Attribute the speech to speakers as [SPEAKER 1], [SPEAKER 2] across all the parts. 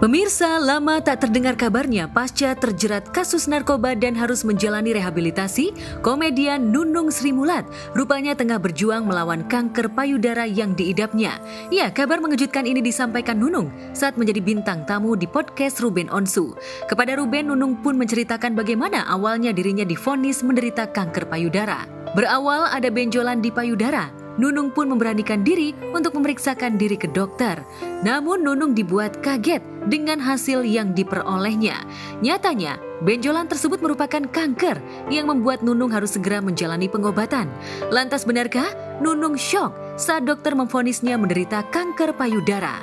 [SPEAKER 1] Pemirsa, lama tak terdengar kabarnya pasca terjerat kasus narkoba dan harus menjalani rehabilitasi, komedian Nunung Sri Mulat rupanya tengah berjuang melawan kanker payudara yang diidapnya. Ya, kabar mengejutkan ini disampaikan Nunung saat menjadi bintang tamu di podcast Ruben Onsu. Kepada Ruben, Nunung pun menceritakan bagaimana awalnya dirinya divonis menderita kanker payudara. Berawal ada benjolan di payudara, Nunung pun memberanikan diri untuk memeriksakan diri ke dokter. Namun Nunung dibuat kaget dengan hasil yang diperolehnya. Nyatanya, benjolan tersebut merupakan kanker yang membuat Nunung harus segera menjalani pengobatan. Lantas benarkah Nunung syok saat dokter memvonisnya menderita kanker payudara?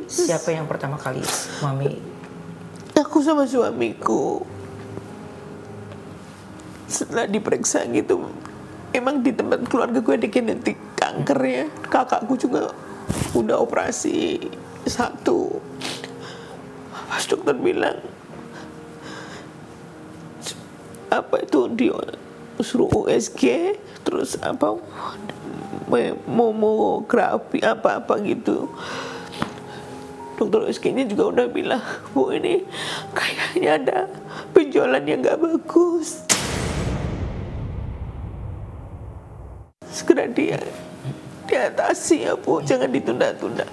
[SPEAKER 2] Siapa yang pertama kali Mami?
[SPEAKER 3] Aku sama suamiku. Setelah diperiksa gitu, emang di tempat keluarga gue ada genetik kanker ya. Kakakku juga udah operasi 1. Pas dokter bilang apa itu dia suruh USG, terus apa mamografi apa gitu. Dokter USG-nya juga udah bilang, Bu, ini kayaknya ada benjolan yang gak bagus. Segera diatasi ya, Bu, jangan ditunda-tunda.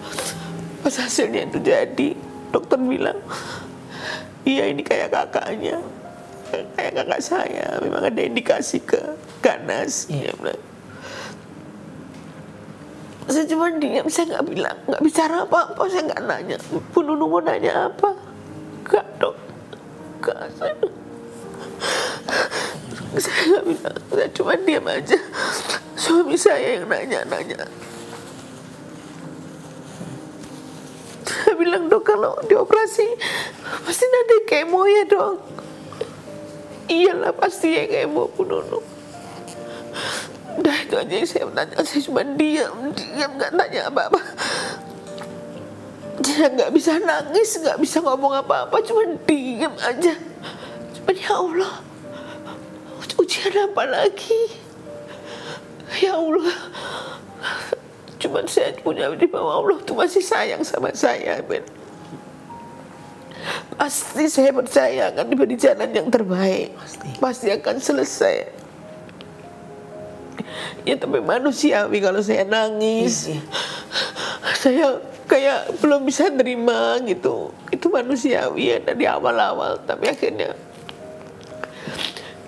[SPEAKER 3] Pas hasilnya itu jadi, dokter bilang, iya ini kayak kakaknya, kayak kakak saya, memang ada indikasi ke ganas. Dia bilang. Saya cuma diam, saya nggak bilang, nggak bicara apa-apa, saya nggak nanya. Bu Nunung mau nanya apa? Enggak, dok. Enggak, saya nggak bilang, saya cuma diam aja. Suami saya yang nanya-nanya. Saya bilang, dok, kalau dioperasi pasti nanti kemo ya, dok. Iyalah, pasti ya kemo, Bu Nunung. Udah itu aja yang saya tanya. Saya cuma diam nggak tanya apa-apa. Saya nggak bisa nangis, nggak bisa ngomong apa-apa, cuma diam aja. Cuma ya Allah, ujian apa lagi? Ya Allah, cuma saya punya di bawah Allah tuh masih sayang sama saya, Ben. Pasti saya percaya akan diberi jalan yang terbaik. Pasti akan selesai. Ya tapi manusiawi kalau saya nangis, saya kayak belum bisa terima gitu. Itu manusiawi ya dari awal-awal. Tapi akhirnya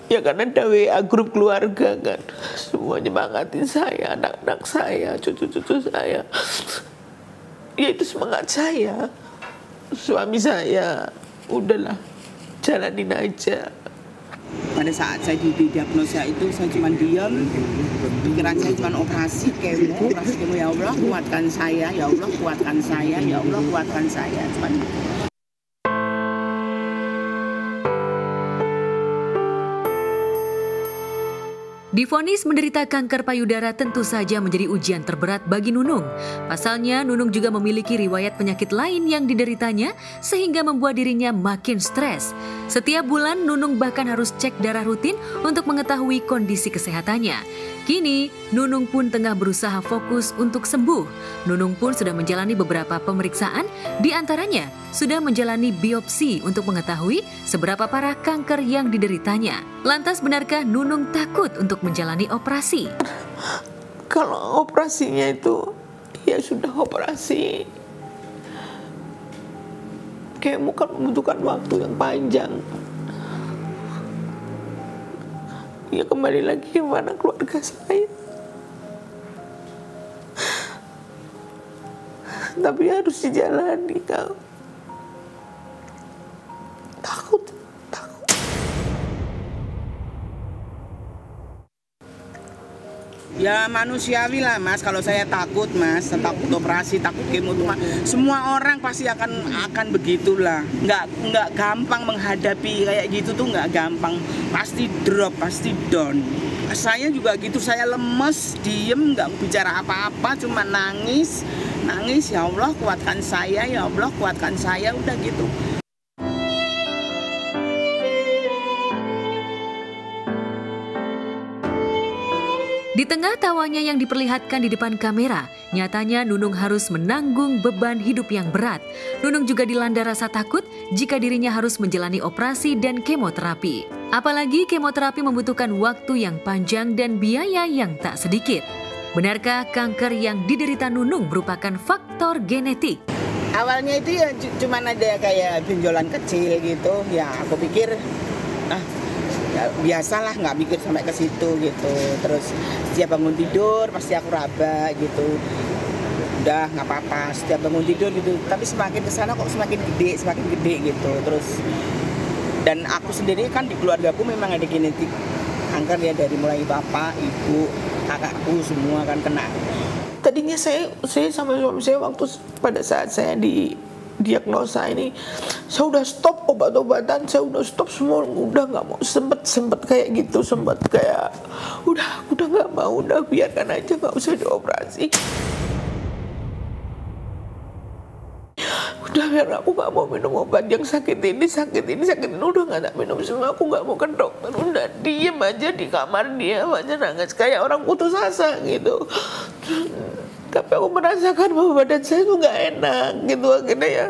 [SPEAKER 3] ya karena ada WA grup keluarga kan, semua nyemangatin saya, anak-anak saya, cucu-cucu saya. Ya itu semangat saya. Suami saya, udahlah, jalanin aja.
[SPEAKER 4] Pada saat saya didiagnosa itu saya cuma diam, pikiran saya cuma operasi kemo, ya Allah kuatkan saya, ya Allah kuatkan saya, ya Allah kuatkan saya.
[SPEAKER 1] Divonis menderita kanker payudara tentu saja menjadi ujian terberat bagi Nunung. Pasalnya, Nunung juga memiliki riwayat penyakit lain yang dideritanya sehingga membuat dirinya makin stres. Setiap bulan, Nunung bahkan harus cek darah rutin untuk mengetahui kondisi kesehatannya. Kini, Nunung pun tengah berusaha fokus untuk sembuh. Nunung pun sudah menjalani beberapa pemeriksaan, di antaranya sudah menjalani biopsi untuk mengetahui seberapa parah kanker yang dideritanya. Lantas benarkah Nunung takut untuk menjalani operasi?
[SPEAKER 3] Kalau operasinya itu, ya sudah operasi. Kemo kan membutuhkan waktu yang panjang. Ya kembali lagi gimana keluarga saya. Tapi harus dijalani, kau. Takut.
[SPEAKER 4] Ya manusiawi lah Mas, kalau saya takut Mas, takut operasi, takut kemo itu semua orang pasti akan begitulah. Nggak gampang menghadapi kayak gitu tuh, nggak gampang. Pasti drop, pasti down. Saya juga gitu, saya lemes, diem, nggak bicara apa-apa, cuma nangis, ya Allah kuatkan saya, ya Allah kuatkan saya, udah gitu.
[SPEAKER 1] Di tengah tawanya yang diperlihatkan di depan kamera, nyatanya Nunung harus menanggung beban hidup yang berat. Nunung juga dilanda rasa takut jika dirinya harus menjalani operasi dan kemoterapi. Apalagi kemoterapi membutuhkan waktu yang panjang dan biaya yang tak sedikit. Benarkah kanker yang diderita Nunung merupakan faktor genetik?
[SPEAKER 4] Awalnya itu ya cuman ada kayak benjolan kecil gitu. Ya aku pikir ya, biasalah, nggak mikir sampai ke situ gitu. Terus setiap bangun tidur pasti aku raba gitu. Udah nggak apa-apa, setiap bangun tidur gitu. Tapi semakin kesana kok semakin gede gitu. Terus dan aku sendiri kan di keluargaku memang ada genetik kanker ya, dari mulai bapak, ibu, kakakku semua kan kena.
[SPEAKER 3] Tadinya saya sama suami saya waktu pada saat saya diagnosa ini, saya udah stop obat-obatan, saya udah stop semua, udah nggak mau, sempet kayak gitu, sempet kayak udah nggak mau, udah biarkan aja, nggak usah dioperasi. Udah biar aku nggak mau minum obat yang sakit ini, udah nggak tak minum semua, aku nggak mau ke dokter, udah diem aja di kamar, diem aja nangis kayak orang putus asa gitu. Tapi aku merasakan bahwa badan saya tuh nggak enak gitu, akhirnya ya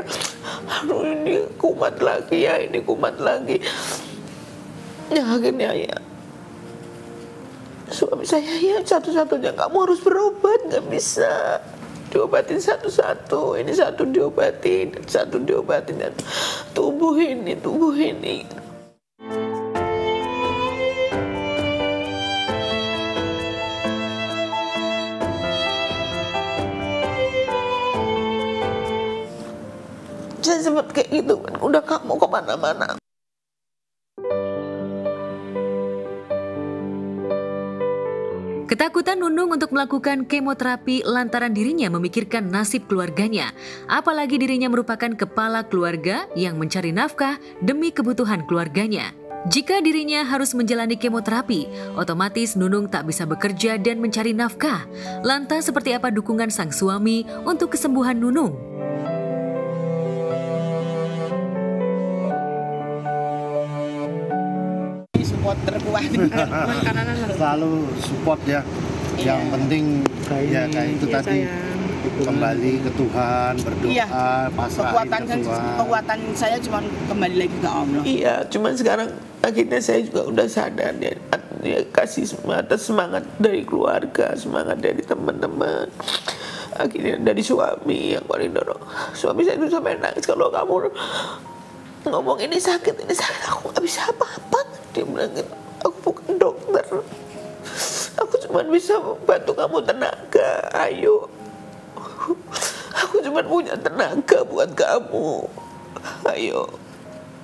[SPEAKER 3] aduh ini kumat lagi ya, ini kumat lagi ya, akhirnya ya suami saya ya satu-satunya, kamu harus berobat, nggak bisa diobatin satu-satu, ini satu diobatin, tubuh ini. Saya sempat kayak gitu kan, udah gak mau kemana-mana.
[SPEAKER 1] Ketakutan Nunung untuk melakukan kemoterapi lantaran dirinya memikirkan nasib keluarganya. Apalagi dirinya merupakan kepala keluarga yang mencari nafkah demi kebutuhan keluarganya. Jika dirinya harus menjalani kemoterapi, otomatis Nunung tak bisa bekerja dan mencari nafkah. Lantas seperti apa dukungan sang suami untuk kesembuhan Nunung?
[SPEAKER 4] Support terkuat.
[SPEAKER 5] Selalu support ya. Yang penting ya kayak itu tadi, kembali ke Tuhan, berdoa, pasrah ke Tuhan.
[SPEAKER 4] Kekuatan saya cuma kembali lagi ke Allah.
[SPEAKER 3] Iya, cuman sekarang akhirnya saya juga udah sadar ya, kasih semangat dari keluarga, semangat dari teman-teman, akhirnya dari suami yang paling dorong. Suami saya itu sampai nangis, kalau kamu ngomong ini sakit, aku nggak bisa apa-apa. Dia bilang gitu, aku bukan dokter, aku cuma bisa membantu kamu tenaga, ayo. Aku cuma punya tenaga buat kamu, ayo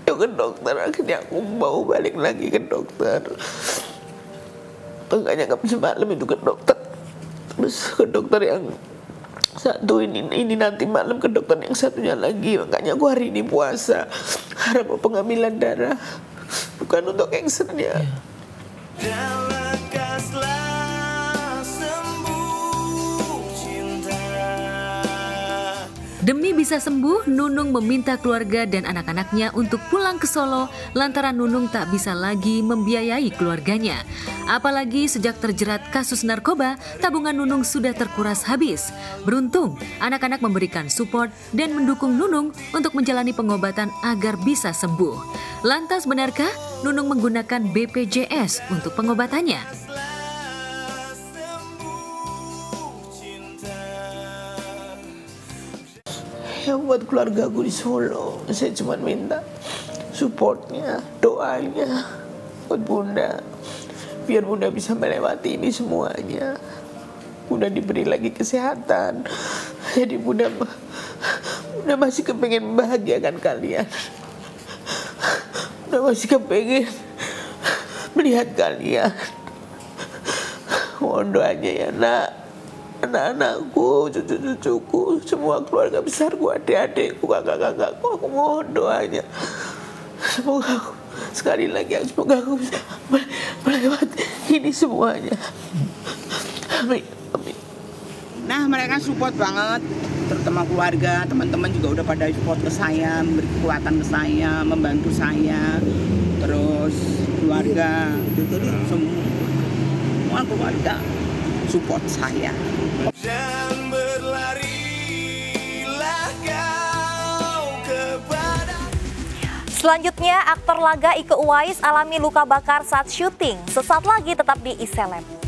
[SPEAKER 3] ke dokter. Akhirnya aku mau balik lagi ke dokter. Makanya nggak bisa malam itu ke dokter, terus ke dokter yang satu ini nanti malam ke dokter yang satunya lagi. Makanya aku hari ini puasa karena mau pengambilan darah, bukan untuk cancernya.
[SPEAKER 1] Demi bisa sembuh, Nunung meminta keluarga dan anak-anaknya untuk pulang ke Solo lantaran Nunung tak bisa lagi membiayai keluarganya. Apalagi sejak terjerat kasus narkoba, tabungan Nunung sudah terkuras habis. Beruntung, anak-anak memberikan support dan mendukung Nunung untuk menjalani pengobatan agar bisa sembuh. Lantas benarkah Nunung menggunakan BPJS untuk pengobatannya?
[SPEAKER 3] Ya buat keluarga aku di Solo, saya cuma minta supportnya, doanya buat Bunda, biar Bunda bisa melewati ini semuanya. Bunda diberi lagi kesehatan, jadi Bunda masih kepengen membahagiakan kalian. Bunda masih kepengen melihat kalian. Mohon doanya ya nak. Anak-anakku, cucu-cucuku, semua keluarga besarku, adik-adikku, kakak-kakakku, aku mohon doanya. Semoga aku, sekali lagi, semoga aku bisa melewati ini semuanya. Amin.
[SPEAKER 4] Nah, mereka support banget, terutama keluarga, teman-teman juga udah pada support ke saya, memberi kekuatan ke saya, membantu saya, terus keluarga, semua keluarga. support saya.
[SPEAKER 6] Selanjutnya, aktor laga Iko Uwais alami luka bakar saat syuting. Sesaat lagi tetap di iSeleb.